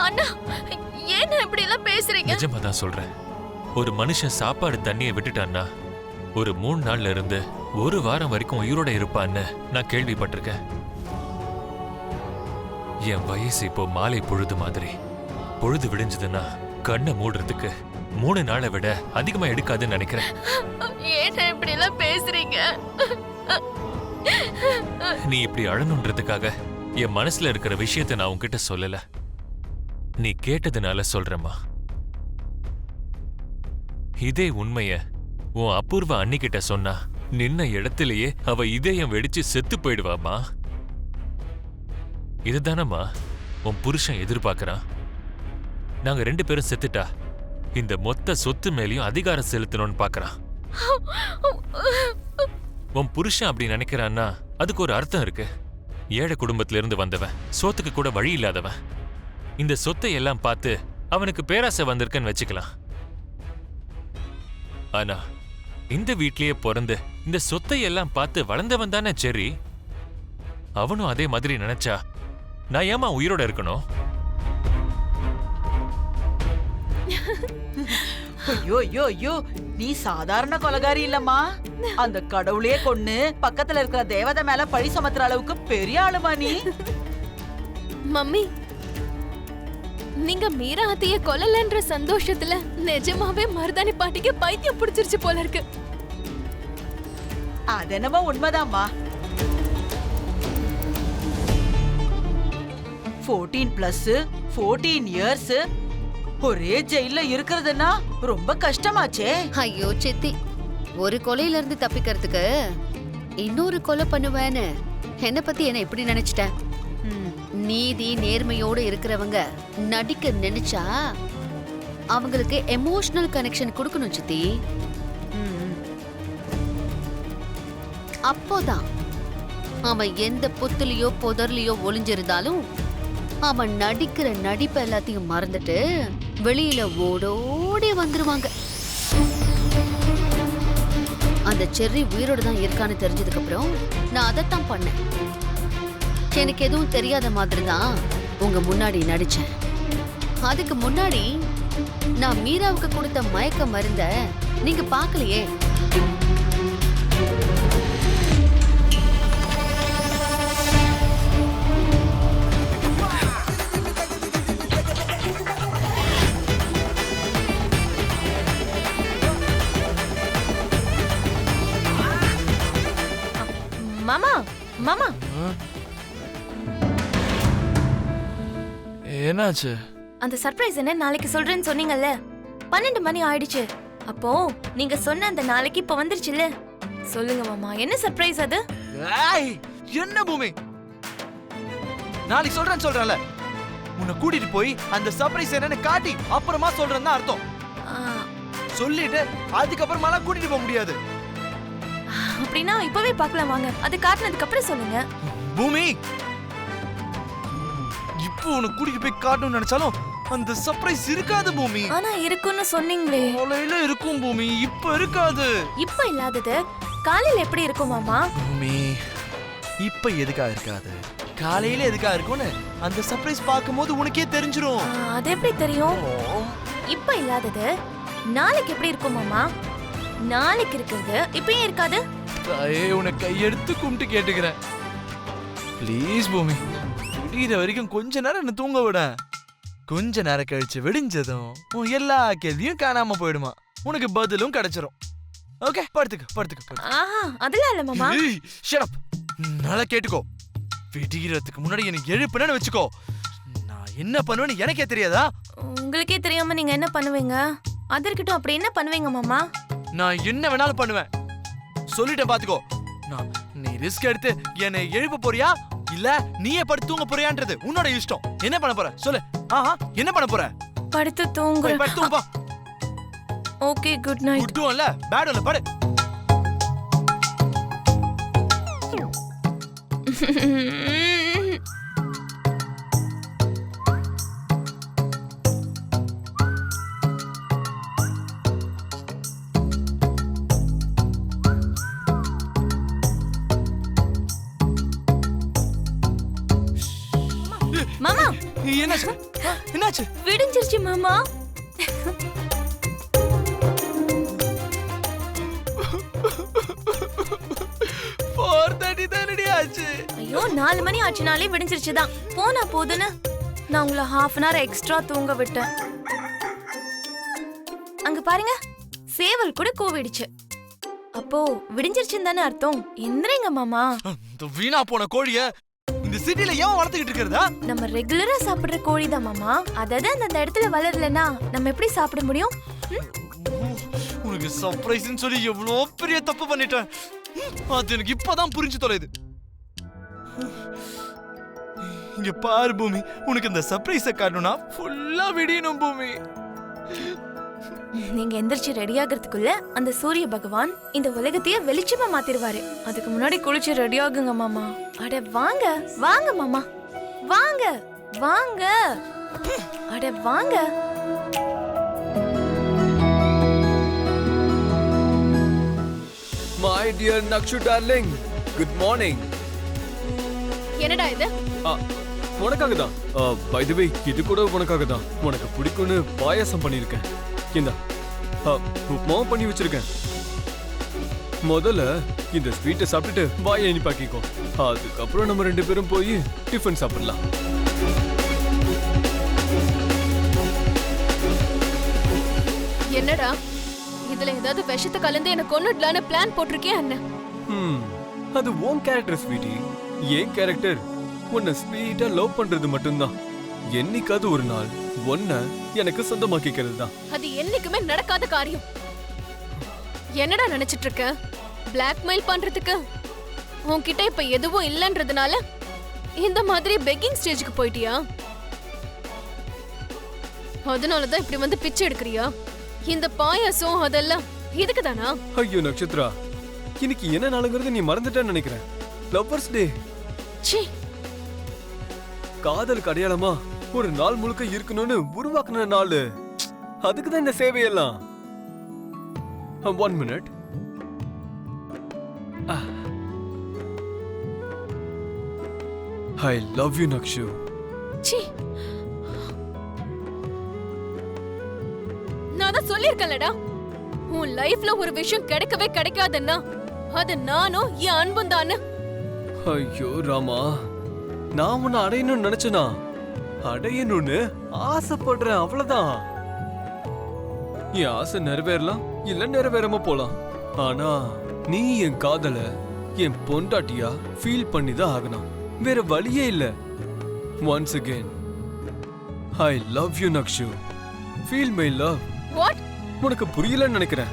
அண்ணா, ஏன் இப்படி எல்லாம் பேசுறீங்க? நிஜமா தான் சொல்றேன். ஒரு மனுஷன் சாப்பாடு தண்ணியை விட்டுட்டான்னா ஒரு 3 நாள்ல இருந்து 1 வாரம் வரைக்கும் உயிரோட இருப்பான்னு நான் கேள்விப்பட்டிருக்கேன். என் வயசு இப்போ மாலை பொழுது மாதிரி. பொழுது விடிஞ்சதுன்னா கண்ணை மூடுறதுக்கு 3 நாளை விட அதிகமா எடுக்காதுன்னு நினைக்கிறேன். ஏன் இப்படி எல்லாம் பேசுறீங்க? நீ இப்படி அழணுன்றதுக்காக என் மனசுல இருக்கிற விஷயத்தை நான் உன்கிட்ட சொல்லல. நீ கேட்டதுனால சொல்றேம்மா. இதே உண்மைய உன் அபூர்வ அண்ணிக்கிட்ட சொன்னா நின்ன இடத்திலேயே அவ இதயம் வெடிச்சு செத்து போயிடுவாமா. இதுதானம்மா உன் புருஷன் எதிர்பார்க்கறான். நாங்க 2 பேரும் செத்துட்டா இந்த மொத்த சொத்து மேலேயும் அதிகாரம் செலுத்தணும்னு பாக்குறான். உன் புருஷன் அப்படி நினைக்கிறான்னா அதுக்கு ஒரு அர்த்தம் இருக்கு. ஏழை குடும்பத்தில இருந்து வந்தவன், சோத்துக்கு கூட வழி இல்லாதவன். இந்த சொத்தை எல்லாம் பார்த்து அவனுக்கு பேராசை வந்திருக்குன்னு வச்சுக்கலாம். ஆனா இந்த வீட்லயே பிறந்து இந்த சொத்தை எல்லாம் பார்த்து வளர்ந்தவன் தானே செர்ரி. அவனும் அதே மாதிரி நினைச்சா நான் ஏமா உயிரோட இருக்கணும்? ஐயோ ஐயோ ஐயோ, நீ சாதாரண கொலகாரி இல்லம்மா. அந்த கடவுளே கொன்னு பக்கத்துல இருக்கிற தேவதை மேல பழி சுமத்துற அளவுக்கு பெரிய ஆளுமா நீ. மம்மி, நீங்க மீரா அத்தைய கொல்லலன்ற சந்தோஷத்துல நிஜமாவே மருதாணி பாட்டிக்கு பைத்தியம் பிடிச்சிருச்சு போல இருக்கு. அது என்னமோ உண்மைதாம்மா. 14+ 14 இயர்ஸ் ஒரே ஜெயில இருக்கிறதுனா ரொம்ப கஷ்டமாச்சே. ஐயோ சித்தி, ஒரு கொலையில இருந்து தப்பிக்கிறதுக்கு இன்னொரு கொலை பண்ணுவேன்னு என்ன பத்தி என்ன இப்படி நினைச்சிட்ட? நீதி நேர்மையோடு இருக்கிறவங்க நடிக்க நினைச்சா அவங்களுக்கு எமோஷனல் கனெக்ஷன் கொடுக்கணும் சித்தி. அப்போதான் அவன் எந்த புத்துலயோ புதர்லயோ ஒளிஞ்சிருந்தாலும் அவன் நடிக்கிற நடிப்பு எல்லாத்தையும் மறந்துட்டு வெளியில ஓடோடி வந்துருவாங்க. அந்த செர்ரி உயிரோடு தான் இருக்கான்னு தெரிஞ்சதுக்கு அப்புறம் நான் அதைத்தான் பண்ணேன். எனக்கு எதுவும் தெரியாத மாதிரி தான் உங்க முன்னாடி நடிச்சேன். அதுக்கு முன்னாடி நான் மீராவுக்கு கொடுத்த மயக்க மருந்த நீங்க பார்க்கலையே. மாமா, மாமா, என்னாச்சு? அந்த சர்ப்ரைஸ் என்ன நாளைக்கு சொல்றேன்னு சொன்னீங்கல்ல. 12 மணி ஆயிடுச்சு. அப்போ நீங்க சொன்ன அந்த நாளைக்கு இப்ப வந்துருச்சுல்ல. சொல்லுங்க மாமா, என்ன சர்ப்ரைஸ் அது? ஏய், என்ன பூமி, நாளைக்கு சொல்றேன்ல. உன்னை கூட்டிட்டு போய் அந்த சர்ப்ரைஸ் என்னன்னு காட்டி அப்புறமா சொல்றேன்னு அர்த்தம். சொல்லிட்டு அதுக்கப்புறமாலாம் கூட்டிட்டு போக முடியாது. அப்படின்னா இப்பவே பார்க்கலாம் வாங்க. அது காட்டினதுக்கு அப்புறம் சொல்லுங்க. பூமி, இப்போ உன்னை கூட்டிட்டு போய் காட்டணும்னு நினைச்சாலும் அந்த சர்ப்ரைஸ் இருக்காது பூமி. ஆனா இருக்குன்னு சொன்னீங்களே. காலையில இருக்கும் பூமி, இப்ப இருக்காது. இப்ப இல்லாதது காலையில எப்படி இருக்கும் மாமா? பூமி, இப்ப எதுக்கா இருக்காது, காலையில எதுக்கா இருக்கும்னு அந்த சர்ப்ரைஸ் பார்க்கும்போது உனக்கே தெரிஞ்சிரும். அது எப்படி தெரியும்? இப்ப இல்லாதது நாளைக்கு எப்படி இருக்கும் மாமா? நாளைக்கு இருக்கிறது இப்பயே இருக்காது. தாயே, உன்னை கையெடுத்து கும்பிட்டு கேட்டுக்கிறேன். ப்ளீஸ் பூமி, விடிகிற வரைக்கும் கொஞ்ச நேரம் என்ன தூங்க விட. கொஞ்ச நேரம் கழிச்சு விடிஞ்சதும் உன் எல்லா கேள்வியும் காணாம போயிடுமா. உனக்கு பதிலும் கிடைச்சிரும். ஓகே, படுத்துக்க. அதெல்லாம் இல்ல மாமா. Shut up. நல்லா கேட்டுக்கோ. விடிகிறதுக்கு முன்னாடி எனக்கு எழுப்புனேன்னு வச்சுக்கோ, நான் என்ன பண்ணுவேன்னு எனக்கே தெரியாதா? உங்களுக்கே தெரியாம நீங்க என்ன பண்ணுவீங்க? அதற்கிட்ட அப்படி என்ன பண்ணுவீங்க மாமா? நான் என்ன வேணாலும் பண்ணுவேன். சொல்லிட்டேன் பாத்துக்கோ. நீ ரிஸ்க் எடுத்து என்னை எழுப்ப போறியா இல்ல நீயே படுத்து தூங்க போறியான்றது உன்னோட இஷ்டம். என்ன பண்ண போற சொல்லு. என்ன பண்ண போற? படுத்து தூங்குறேன். படுத்து தூங்க. Okay, good night. குட்டும் இல்ல பேடும் இல்ல, படு. மாமா, என்னாச்சு என்னாச்சு? விடிஞ்சிருச்சு மாமா. 4:30 தானடி ஆச்சு. ஐயோ 4 மணி ஆச்சுனாலே விடிஞ்சிருச்சுதான். போனா போதுன்னு நான் உங்களை half an hour எக்ஸ்ட்ரா தூங்க விட்டேன். அங்க பாருங்க, சேவல் கூட கூவிடுச்சு. அப்போ விடிஞ்சிருச்சுன்னு தானே அர்த்தம். எந்திரிங்க மாமா. இந்த வீணா போன கோழிய இந்த சிட்டில ஏன் வளர்த்துக்கிட்டு இருக்கிறதா? நம்ம ரெகுலரா சாப்பிடுற கோழி தான் மாமா. அதாவது அந்த இடத்துல வளரலனா நம்ம எப்படி சாப்பிட முடியும்? உனக்கு சர்ப்ரைஸ்னு சொல்லி எவ்வளோ பெரிய தப்பு பண்ணிட்டேன். அது எனக்கு இப்பதான் புரிஞ்சு தொலையுது. இங்க பாரு பூமி, உனக்கு இந்த சர்ப்ரைஸை காட்டணும்னா ஃபுல்லா விடியணும் பூமி. நீங்க எந்திரிச்சு ரெடி ஆகிறதுக்குள்ள அந்த சூரிய பகவான் இந்த உலகத்தையே வெளிச்சமா மாத்திருவாரு. அதுக்கு முன்னாடி குளிச்சு ரெடி ஆகுங்க மாமா. அட வாங்க வாங்க மாமா, வாங்க வாங்க, அட வாங்க. My dear Nakshu darling, good morning. என்னடா இது? உனக்காக தான். By the way, இது கூட உனக்காக தான். உனக்கு பிடிக்கும்னு பாயாசம் பண்ணிருக்கேன். இந்தா. உப்புமாவும் பண்ணி வச்சிருக்கேன். முதல்ல இந்த ஸ்வீட்டை சாப்பிட்டுட்டு வாயை இனிப்பாக்கிக்கோ. அதுக்கப்புறம் நம்ம 2 பேரும் போய் டிஃபன் சாப்பிடலாம். என்னடா இதுல ஏதாவது விஷத்தை கலந்து என்ன கொன்னுடலான்னு பிளான் போட்டிருக்கே என்ன? அது உன் கேரக்டர் ஸ்வீட்டி. ஏன் கேரக்டர் உன்னை ஸ்வீட்டா லவ் பண்றது மட்டும்தான். என்னைக்காவது ஒரு நாள் உன்னை எனக்கு சொந்தமாக்கிக்கிறது தான். அது என்னைக்குமே நடக்காத காரியம். என்னடா நினைச்சிட்டு இருக்க? பிளாக்மெயில் பண்றதுக்கு உன்கிட்ட இப்ப எதுவும் இல்லன்றதுனால இந்த மாதிரி பெக்கிங் ஸ்டேஜுக்கு போயிட்டியா? அதனாலதான் இப்படி வந்து பிச்சை எடுக்கிறியா? இந்த பாயாசம் அதெல்லாம் இதுக்கு தானா? ஐயோ நட்சத்திரா, இன்னைக்கு என்ன நாளுங்கிறது நீ மறந்துட்டேன்னு நினைக்கிறேன். Lovers day. ச்சீ, காதலுக்கு அடையாளமா ஒரு நாள் முழுக்க இருக்கணும்னு உருவாக்குன நாள். அதுக்கு தான் இந்த சேவையெல்லாம். 1 minute. I love you Nakshu. ச்சீ. நான் தான் சொல்லிருக்கேன்லடா, உன் லைஃப்ல ஒரு விஷயம் கிடைக்கவே கிடைக்காதுன்னா அது நானும் என் அன்பும் தானே. ஐயோ ராமா, நான் உன்னை அடையணும்னு நினைச்சனா அடையணும்னு ஆசைப்படுறேன், அவ்வளவுதான். என் ஆசை நிறைவேறலாம், இல்ல நிறைவேறாம போலாம். ஆனா நீ என் காதல என் பொண்டாட்டியா ஃபீல் பண்ணி தான் ஆகணும். வேற வழியே இல்ல. Once again I love you Nakshu. Feel my love. What? உனக்கு புரியலன்னு நினைக்கிறேன்.